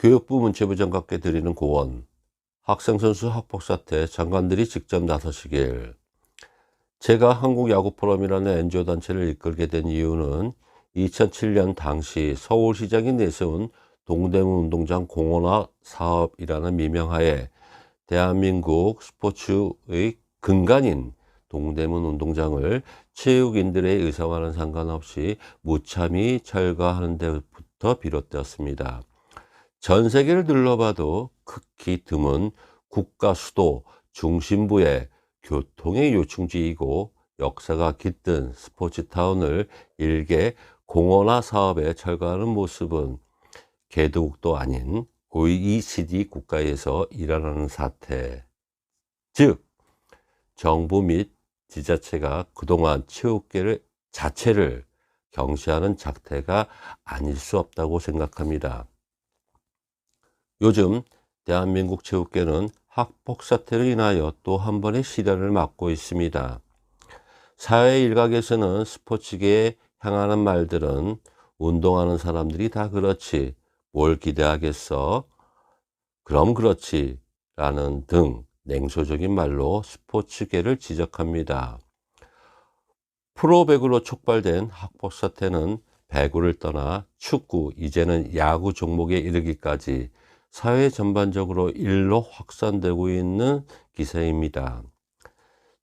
교육부 문체부 장관께 드리는 고언, 학생 선수 학폭 사태 장관들이 직접 나서시길. 제가 한국야구포럼이라는 NGO 단체를 이끌게 된 이유는 2007년 당시 서울시장이 내세운 동대문 운동장 공원화 사업이라는 미명하에 대한민국 스포츠의 근간인 동대문 운동장을 체육인들의 의사와는 상관없이 무참히 철거하는 데부터 비롯되었습니다. 전 세계를 둘러봐도 극히 드문 국가 수도 중심부의 교통의 요충지이고 역사가 깃든 스포츠타운을 일개 공원화 사업에 철거하는 모습은 개도국도 아닌 OECD 국가에서 일어나는 사태, 즉 정부 및 지자체가 그동안 체육계 자체를 경시하는 작태가 아닐 수 없다고 생각합니다. 요즘 대한민국 체육계는 학폭 사태로 인하여 또 한 번의 시련을 맞고 있습니다. 사회 일각에서는 스포츠계에 향하는 말들은 운동하는 사람들이 다 그렇지 뭘 기대하겠어? 그럼 그렇지 라는 등 냉소적인 말로 스포츠계를 지적합니다. 프로배구로 촉발된 학폭 사태는 배구를 떠나 축구, 이제는 야구 종목에 이르기까지 사회 전반적으로 일로 확산되고 있는 기세입니다.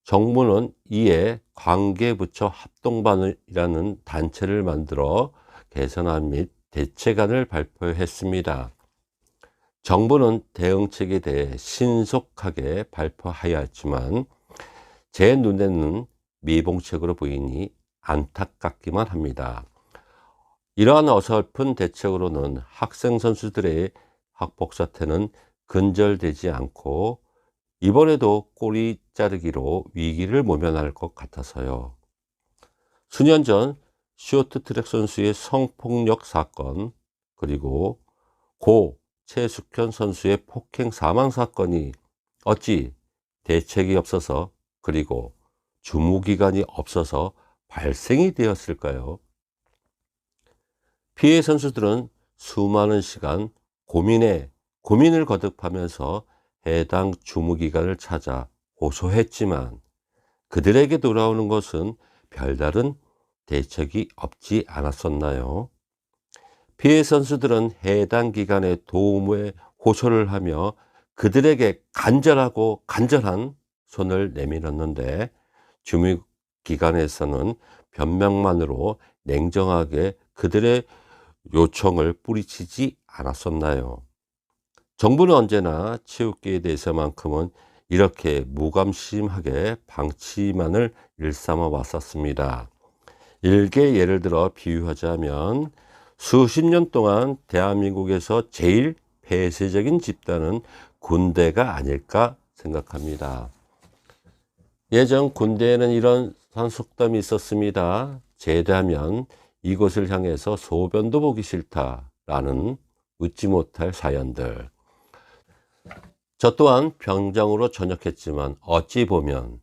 정부는 이에 관계부처 합동반이라는 단체를 만들어 개선안 및 대책안을 발표했습니다. 정부는 대응책에 대해 신속하게 발표해야 했지만 제 눈에는 미봉책으로 보이니 안타깝기만 합니다. 이러한 어설픈 대책으로는 학생 선수들의 학폭 사태는 근절되지 않고 이번에도 꼬리 자르기로 위기를 모면할 것 같아서요. 수년 전 쇼트트랙 선수의 성폭력 사건, 그리고 고 최숙현 선수의 폭행 사망 사건이 어찌 대책이 없어서, 그리고 주무기간이 없어서 발생이 되었을까요? 피해 선수들은 수많은 시간 고민을 거듭하면서 해당 주무기관을 찾아 호소했지만 그들에게 돌아오는 것은 별다른 대책이 없지 않았었나요? 피해 선수들은 해당 기관에 도움에 호소를 하며 그들에게 간절한 손을 내밀었는데 주무기관에서는 변명만으로 냉정하게 그들의 요청을 뿌리치지 않았었나요? 정부는 언제나 체육계에 대해서만큼은 이렇게 무감심하게 방치만을 일삼아 왔었습니다. 일개 예를 들어 비유하자면 수십 년 동안 대한민국에서 제일 폐쇄적인 집단은 군대가 아닐까 생각합니다. 예전 군대에는 이런 속담이 있었습니다. 제대하면 이곳을 향해서 소변도 보기 싫다라는 웃지 못할 사연들. 저 또한 병장으로 전역했지만 어찌 보면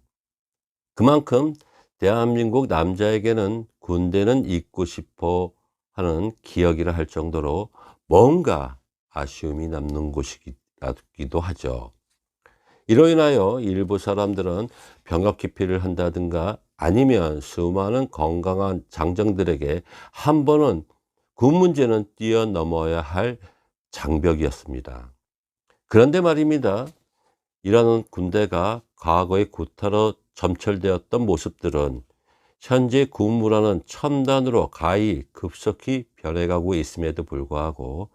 그만큼 대한민국 남자에게는 군대는 잊고 싶어 하는 기억이라 할 정도로 뭔가 아쉬움이 남는 곳이기도 하죠. 이로 인하여 일부 사람들은 병역 기피를 한다든가 아니면 수많은 건강한 장정들에게 한 번은 군 문제는 뛰어넘어야 할 장벽이었습니다. 그런데 말입니다. 이러한 군대가 과거의 구타로 점철되었던 모습들은 현재 군 문화는 첨단으로 가히 급속히 변해가고 있음에도 불구하고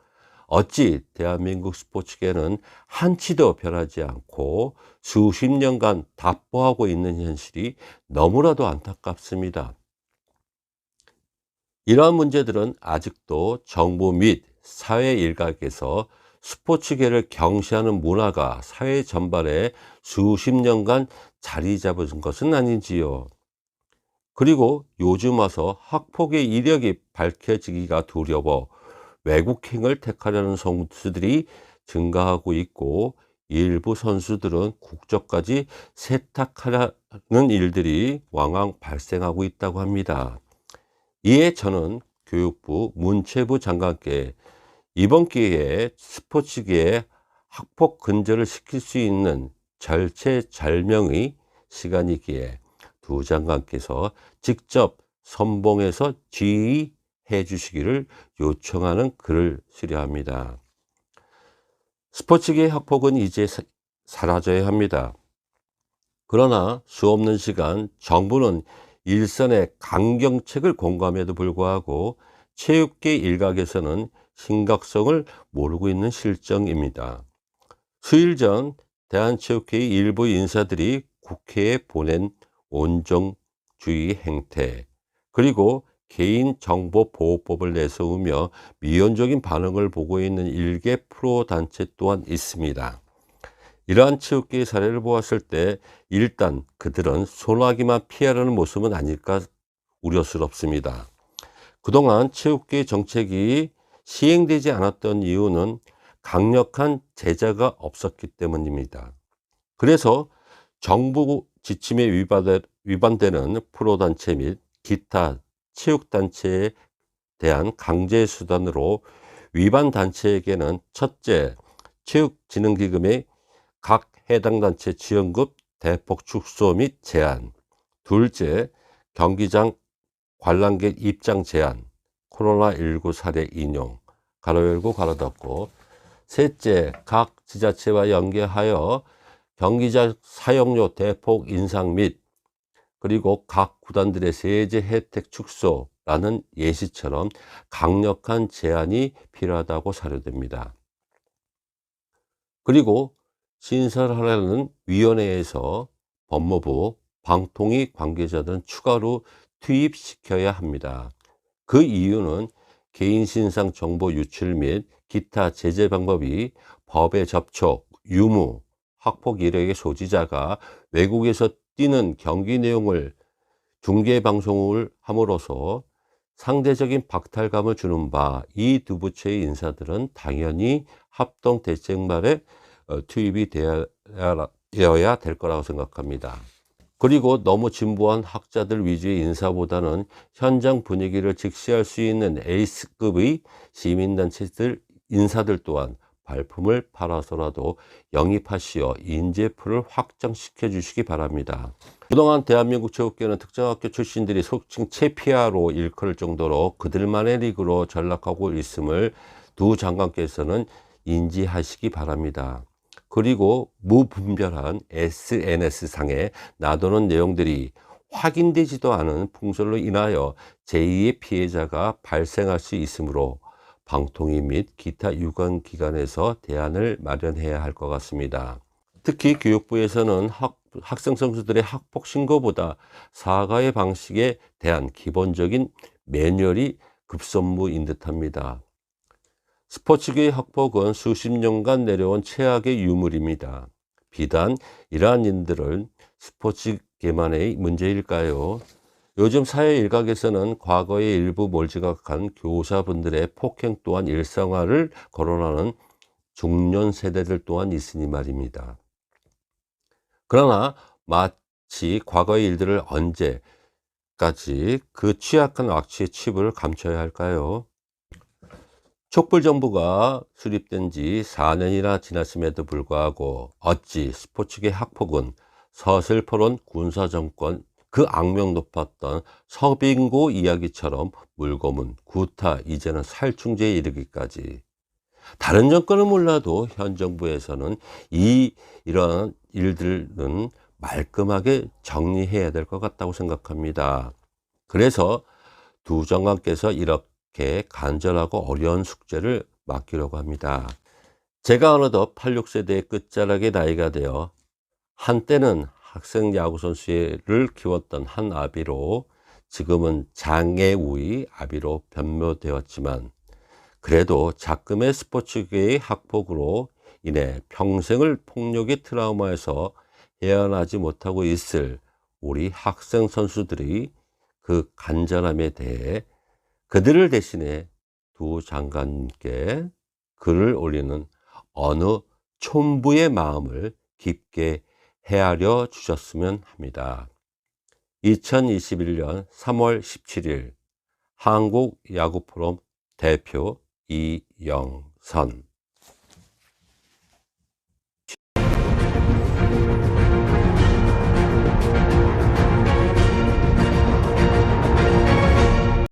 어찌 대한민국 스포츠계는 한치도 변하지 않고 수십 년간 답보하고 있는 현실이 너무나도 안타깝습니다. 이러한 문제들은 아직도 정부 및 사회 일각에서 스포츠계를 경시하는 문화가 사회 전반에 수십 년간 자리 잡은 것은 아닌지요. 그리고 요즘 와서 학폭의 이력이 밝혀지기가 두려워 외국행을 택하려는 선수들이 증가하고 있고 일부 선수들은 국적까지 세탁하려는 일들이 왕왕 발생하고 있다고 합니다. 이에 저는 교육부 문체부 장관께 이번 기회에 스포츠계에 학폭 근절을 시킬 수 있는 절체절명의 시간이기에 두 장관께서 직접 선봉해서 지휘해 주시기를 요청하는 글을 수료합니다. 스포츠계의 학폭은 이제 사라져야 합니다. 그러나 수없는 시간 정부는 일선의 강경책을 공감에도 불구하고 체육계 일각에서는 심각성을 모르고 있는 실정입니다. 수일 전 대한체육회의 일부 인사들이 국회에 보낸 온정주의 행태, 그리고 개인정보보호법을 내세우며 미온적인 반응을 보고 있는 일개 프로 단체 또한 있습니다. 이러한 체육계의 사례를 보았을 때 일단 그들은 소나기만 피하려는 모습은 아닐까 우려스럽습니다. 그동안 체육계 정책이 시행되지 않았던 이유는 강력한 제재가 없었기 때문입니다. 그래서 정부 지침에 위반되는 프로단체 및 기타 체육단체에 대한 강제 수단으로 위반 단체에게는 첫째, 체육진흥기금의 각 해당 단체 지원급 대폭 축소 및 제한, 둘째, 경기장 관람객 입장 제한, 코로나19 사례 인용, 가로 열고 가로 닫고, 셋째, 각 지자체와 연계하여 경기장 사용료 대폭 인상 및 그리고 각 구단들의 세제 혜택 축소라는 예시처럼 강력한 제한이 필요하다고 사료됩니다. 그리고 신설하려는 위원회에서 법무부, 방통위 관계자들은 추가로 투입시켜야 합니다. 그 이유는 개인신상 정보 유출 및 기타 제재 방법이 법에 접촉, 유무, 학폭 이력의 소지자가 외국에서 띄는 경기 내용을 중계방송을 함으로써 상대적인 박탈감을 주는 바 이 두 부처의 인사들은 당연히 합동 대책말에 투입이 되어야 될 거라고 생각합니다. 그리고 너무 진보한 학자들 위주의 인사보다는 현장 분위기를 직시할 수 있는 에이스급의 시민단체들 인사들 또한 발품을 팔아서라도 영입하시어 인재풀을 확장시켜 주시기 바랍니다. 그동안 대한민국 체육계는 특정 학교 출신들이 속칭 체피아로 일컬을 정도로 그들만의 리그로 전락하고 있음을 두 장관께서는 인지하시기 바랍니다. 그리고 무분별한 SNS상에 나도는 내용들이 확인되지도 않은 풍설로 인하여 제2의 피해자가 발생할 수 있으므로 방통위 및 기타 유관기관에서 대안을 마련해야 할 것 같습니다. 특히 교육부에서는 학생 선수들의 학폭 신고보다 사과의 방식에 대한 기본적인 매뉴얼이 급선무인 듯합니다. 스포츠계의 학폭은 수십 년간 내려온 최악의 유물입니다. 비단 이러한 일들은 스포츠계만의 문제일까요? 요즘 사회 일각에서는 과거의 일부 몰지각한 교사분들의 폭행 또한 일상화를 거론하는 중년 세대들 또한 있으니 말입니다. 그러나 마치 과거의 일들을 언제까지 그 취약한 악취의 칩을 감춰야 할까요? 촛불정부가 수립된 지 4년이나 지났음에도 불구하고 어찌 스포츠계 학폭은 서슬퍼런 군사정권 그 악명 높았던 서빙고 이야기처럼 물고문, 구타, 이제는 살충제에 이르기까지 다른 정권은 몰라도 현 정부에서는 이러한 일들은 말끔하게 정리해야 될 것 같다고 생각합니다. 그래서 두 장관께서 이렇게 간절하고 어려운 숙제를 맡기려고 합니다. 제가 어느덧 86세대의 끝자락의 나이가 되어 한때는 학생 야구선수를 키웠던 한 아비로 지금은 장애우의 아비로 변모되었지만 그래도 작금의 스포츠계의 학폭으로 인해 평생을 폭력의 트라우마에서 헤어나지 못하고 있을 우리 학생 선수들이 그 간절함에 대해 그들을 대신해 두 장관께 글을 올리는 어느 촌부의 마음을 깊게 헤아려 주셨으면 합니다. 2021년 3월 17일 한국야구포럼 대표 이영선